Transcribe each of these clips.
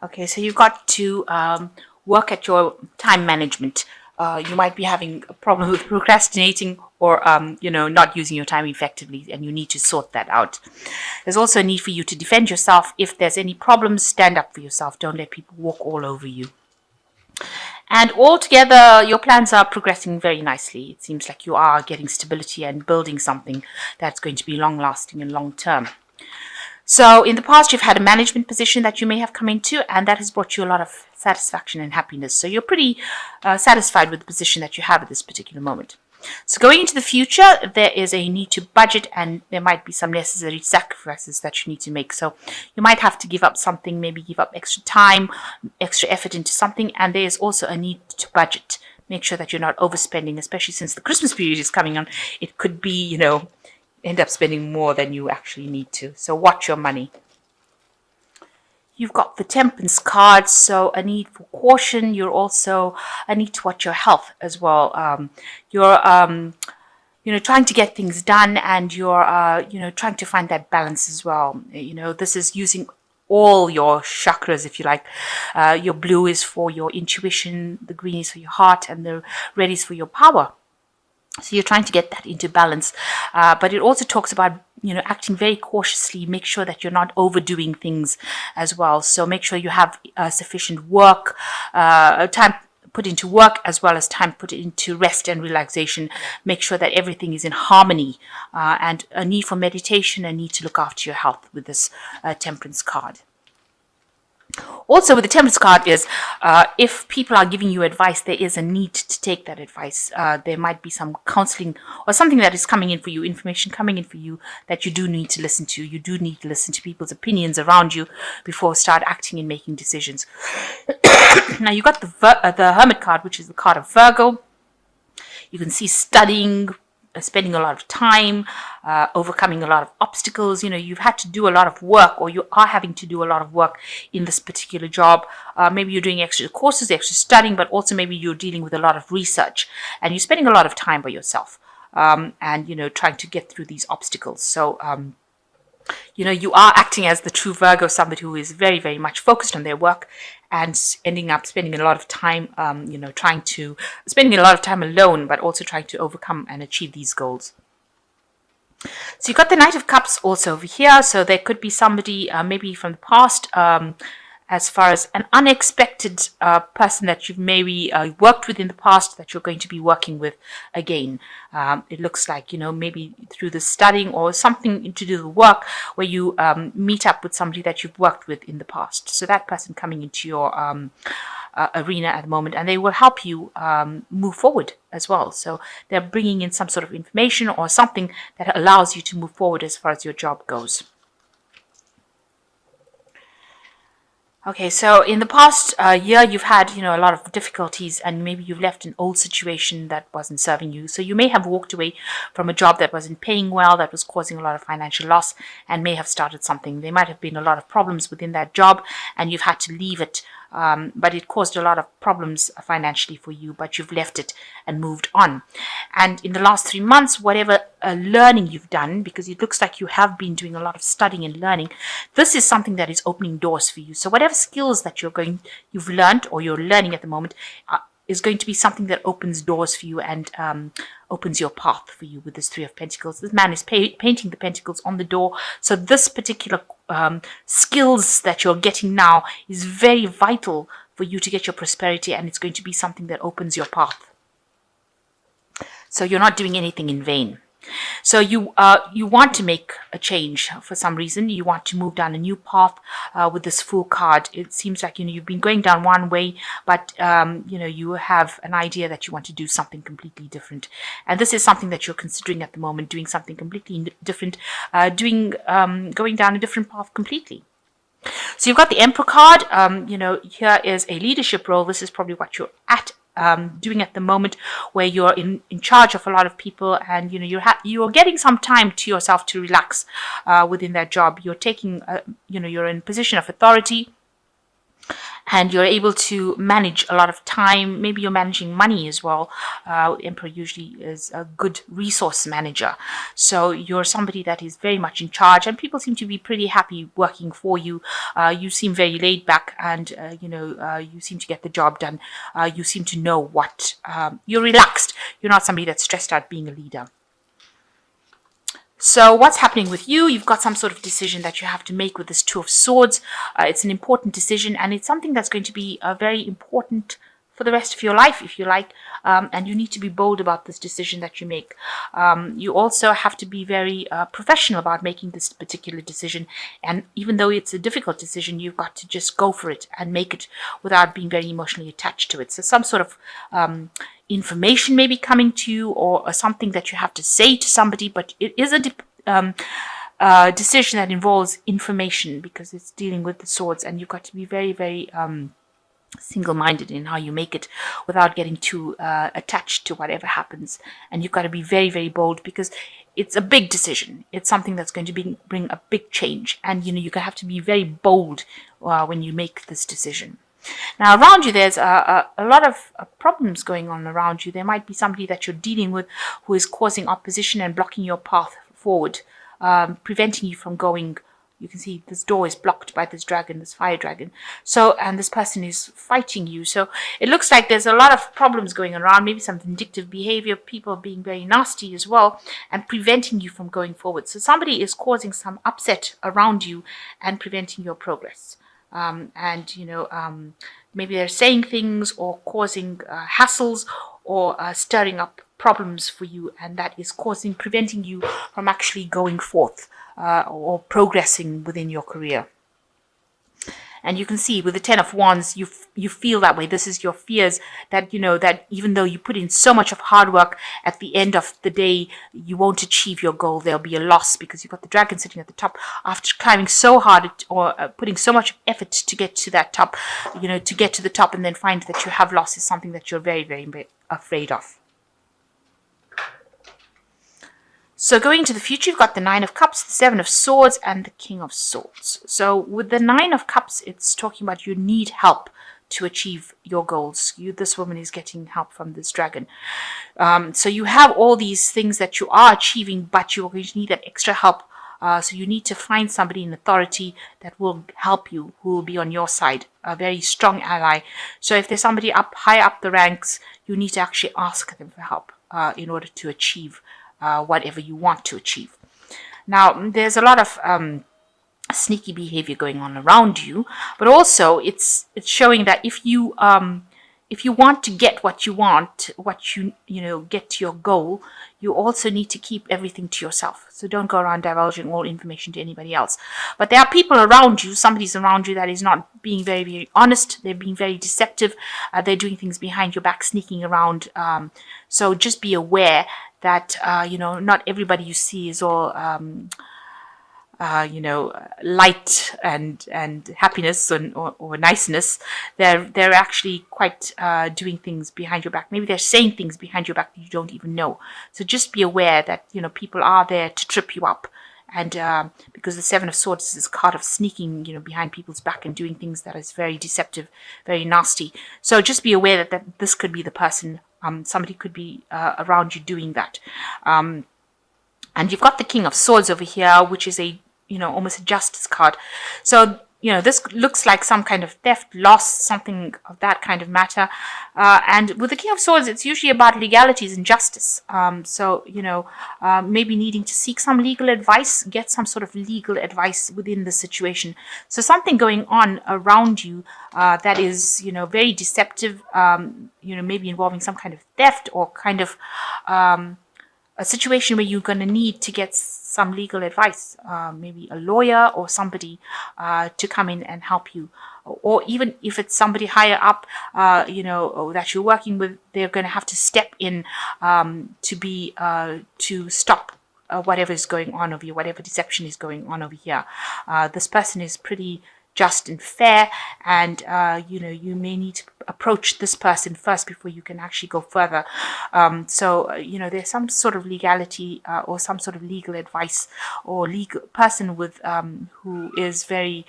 Okay, so you've got to work at your time management. You might be having a problem with procrastinating or, not using your time effectively, and you need to sort that out. There's also a need for you to defend yourself. If there's any problems, stand up for yourself. Don't let people walk all over you. And altogether, your plans are progressing very nicely. It seems like you are getting stability and building something that's going to be long lasting and long term. So in the past, you've had a management position that you may have come into, and that has brought you a lot of satisfaction and happiness. So you're pretty satisfied with the position that you have at this particular moment. So going into the future, there is a need to budget, and there might be some necessary sacrifices that you need to make. So you might have to give up something, maybe give up extra time, extra effort into something, and there is also a need to budget. Make sure that you're not overspending, especially since the Christmas period is coming on. It could be, end up spending more than you actually need to. So watch your money. You've got the Temperance card, so a need for caution. You're also a need to watch your health as well. You're trying to get things done, and you're trying to find that balance as well. This is using all your chakras, if you like. Your blue is for your intuition, the green is for your heart, and the red is for your power. So you're trying to get that into balance, but it also talks about acting very cautiously. Make sure that you're not overdoing things as well. So make sure you have sufficient work, time put into work, as well as time put into rest and relaxation. Make sure that everything is in harmony, and a need for meditation, a need to look after your health with this Temperance card. Also, with the Temperance card is, if people are giving you advice, there is a need to take that advice. There might be some counseling or something that is coming in for you, information coming in for you that you do need to listen to. You do need to listen to people's opinions around you before start acting and making decisions. Now, you got the Hermit card, which is the card of Virgo. You can see studying, spending a lot of time, overcoming a lot of obstacles. You've had to do a lot of work, or you are having to do a lot of work in this particular job. Maybe you're doing extra courses, extra studying, but also maybe you're dealing with a lot of research, and you're spending a lot of time by yourself, and trying to get through these obstacles. So you are acting as the true Virgo, somebody who is very, very much focused on their work and ending up spending a lot of time, spending a lot of time alone, but also trying to overcome and achieve these goals. So you've got the Knight of Cups also over here. So there could be somebody maybe from the past, as far as an unexpected person that you've maybe worked with in the past that you're going to be working with again. It looks like, maybe through the studying or something to do with work where you meet up with somebody that you've worked with in the past. So that person coming into your arena at the moment, and they will help you move forward as well. So they're bringing in some sort of information or something that allows you to move forward as far as your job goes. Okay, so in the past year, you've had, a lot of difficulties, and maybe you've left an old situation that wasn't serving you. So you may have walked away from a job that wasn't paying well, that was causing a lot of financial loss, and may have started something. There might have been a lot of problems within that job, and you've had to leave it. But it caused a lot of problems financially for you, but you've left it and moved on. And in the last 3 months, whatever learning you've done, because it looks like you have been doing a lot of studying and learning, this is something that is opening doors for you. So whatever skills that you've learned or you're learning at the moment is going to be something that opens doors for you and opens your path for you with this Three of Pentacles. This man is painting the pentacles on the door. So this particular skills that you're getting now is very vital for you to get your prosperity, and it's going to be something that opens your path. So you're not doing anything in vain. So you want to make a change for some reason. You want to move down a new path with this Fool card. It seems like you've been going down one way, but you have an idea that you want to do something completely different. And this is something that you're considering at the moment, doing something completely different, going down a different path completely. So you've got the Emperor card. Here is a leadership role. This is probably what you're doing at the moment, where you're in charge of a lot of people, and you're getting some time to yourself to relax within that job. You're taking you're in a position of authority, and you're able to manage a lot of time. Maybe you're managing money as well. Emperor usually is a good resource manager, so you're somebody that is very much in charge, and people seem to be pretty happy working for you. You seem very laid back, and you seem to get the job done. You seem to know what you're relaxed. You're not somebody that's stressed out being a leader. So what's happening with you? You've got some sort of decision that you have to make with this Two of Swords. It's an important decision, and it's something that's going to be very important for the rest of your life, if you like, and you need to be bold about this decision that you make. You also have to be very professional about making this particular decision, and even though it's a difficult decision, you've got to just go for it and make it without being very emotionally attached to it. So some sort of information may be coming to you, or something that you have to say to somebody, but it is a decision that involves information, because it's dealing with the swords, and you've got to be very, very single-minded in how you make it without getting too attached to whatever happens. And you've got to be very, very bold, because it's a big decision. It's something that's going to bring a big change, and you're going to have to be very bold when you make this decision. Now, around you, there's a lot of problems going on around you. There might be somebody that you're dealing with who is causing opposition and blocking your path forward, preventing you from going. You can see this door is blocked by this dragon, this fire dragon. So, and this person is fighting you. So it looks like there's a lot of problems going around, maybe some vindictive behavior, people being very nasty as well, and preventing you from going forward. So somebody is causing some upset around you and preventing your progress. Maybe they're saying things or causing hassles, or stirring up problems for you, and that is preventing you from actually going forth or progressing within your career. And you can see with the Ten of Wands, you feel that way. This is your fears that, that even though you put in so much of hard work, at the end of the day, you won't achieve your goal. There'll be a loss, because you've got the dragon sitting at the top. After climbing so hard, or putting so much effort to get to that top, to get to the top and then find that you have lost, is something that you're very, very, very afraid of. So going into the future, you've got the Nine of Cups, the Seven of Swords, and the King of Swords. So with the Nine of Cups, it's talking about you need help to achieve your goals. This woman is getting help from this dragon. So you have all these things that you are achieving, but you're going to need that extra help. So you need to find somebody in authority that will help you, who will be on your side, a very strong ally. So if there's somebody high up the ranks, you need to actually ask them for help in order to achieve whatever you want to achieve. Now, there's a lot of sneaky behavior going on around you, but also it's showing that if you want to get what you want, get to your goal, you also need to keep everything to yourself. So don't go around divulging all information to anybody else. But there are people around you, somebody's around you that is not being very, very honest. They're being very deceptive. They're doing things behind your back, sneaking around. So just be aware that, not everybody you see is all, light and happiness or niceness. They're actually quite doing things behind your back. Maybe they're saying things behind your back that you don't even know. So just be aware that, people are there to trip you up. And because the Seven of Swords is this card of sneaking, behind people's back and doing things that is very deceptive, very nasty. So just be aware that this could be the person. Somebody could be around you doing that. And you've got the King of Swords over here, which is almost a justice card. So, this looks like some kind of theft, loss, something of that kind of matter. And with the King of Swords, it's usually about legalities and justice. Maybe needing to seek some legal advice, get some sort of legal advice within the situation. So something going on around you that is, very deceptive, maybe involving some kind of theft, or kind of a situation where you're going to need to get some legal advice, maybe a lawyer or somebody to come in and help you. Or even if it's somebody higher up, that you're working with, they're going to have to step in to stop whatever is going on over here, whatever deception is going on over here. This person is pretty just and fair, and you may need to approach this person first before you can actually go further. There's some sort of legality or some sort of legal advice or legal person with who is very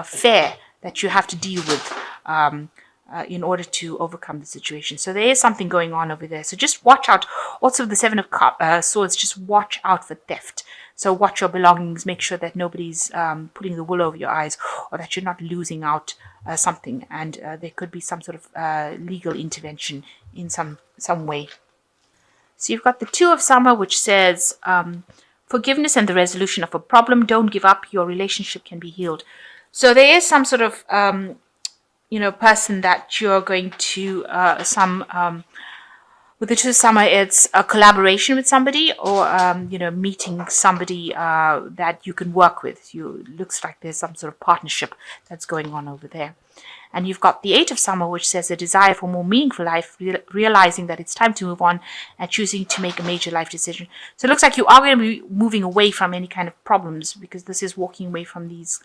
fair that you have to deal with in order to overcome the situation. So there is something going on over there. So just watch out. Also, the Seven of Swords, just watch out for theft. So watch your belongings. Make sure that nobody's putting the wool over your eyes, or that you're not losing out something. And there could be some sort of legal intervention in some way. So you've got the Two of Summer, which says forgiveness and the resolution of a problem. Don't give up. Your relationship can be healed. So there is some sort of person that you're going to with the Two of Summer, it's a collaboration with somebody, or meeting somebody that you can work with. Looks like there's some sort of partnership that's going on over there. And you've got the Eight of Summer, which says a desire for more meaningful life, realizing that it's time to move on and choosing to make a major life decision. So it looks like you are going to be moving away from any kind of problems, because this is walking away from these,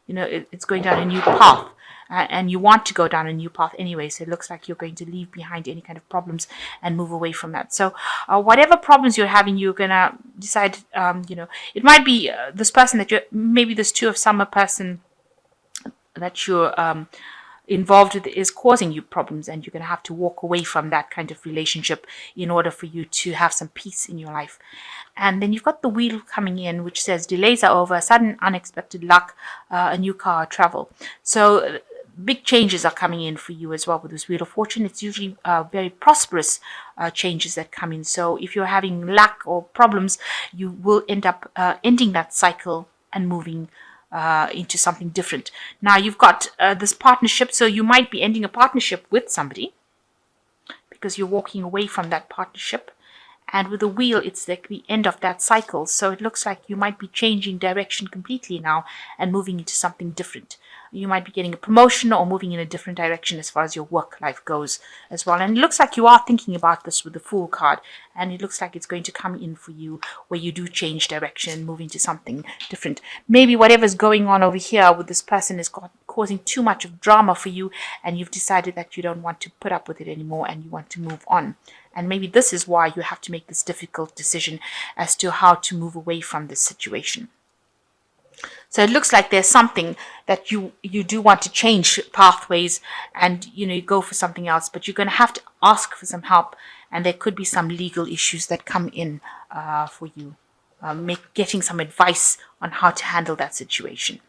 it's going down a new path. And you want to go down a new path anyway, so it looks like you're going to leave behind any kind of problems and move away from that. So whatever problems you're having, you're going to decide, it might be this person that maybe this Two of Summer person that you're involved with is causing you problems, and you're going to have to walk away from that kind of relationship in order for you to have some peace in your life. And then you've got the Wheel coming in, which says delays are over, sudden unexpected luck, a new car, travel. So big changes are coming in for you as well with this Wheel of Fortune. It's usually very prosperous changes that come in. So if you're having lack or problems, you will end up ending that cycle and moving into something different. Now you've got this partnership, so you might be ending a partnership with somebody because you're walking away from that partnership. And with the Wheel, it's like the end of that cycle. So it looks like you might be changing direction completely now and moving into something different. You might be getting a promotion or moving in a different direction as far as your work life goes as well. And it looks like you are thinking about this with the Fool card. And it looks like it's going to come in for you where you do change direction and move into something different. Maybe whatever's going on over here with this person is causing too much of drama for you, and you've decided that you don't want to put up with it anymore and you want to move on. And maybe this is why you have to make this difficult decision as to how to move away from this situation. So it looks like there's something that you do want to change pathways, and you go for something else, but you're going to have to ask for some help, and there could be some legal issues that come in for you, getting some advice on how to handle that situation.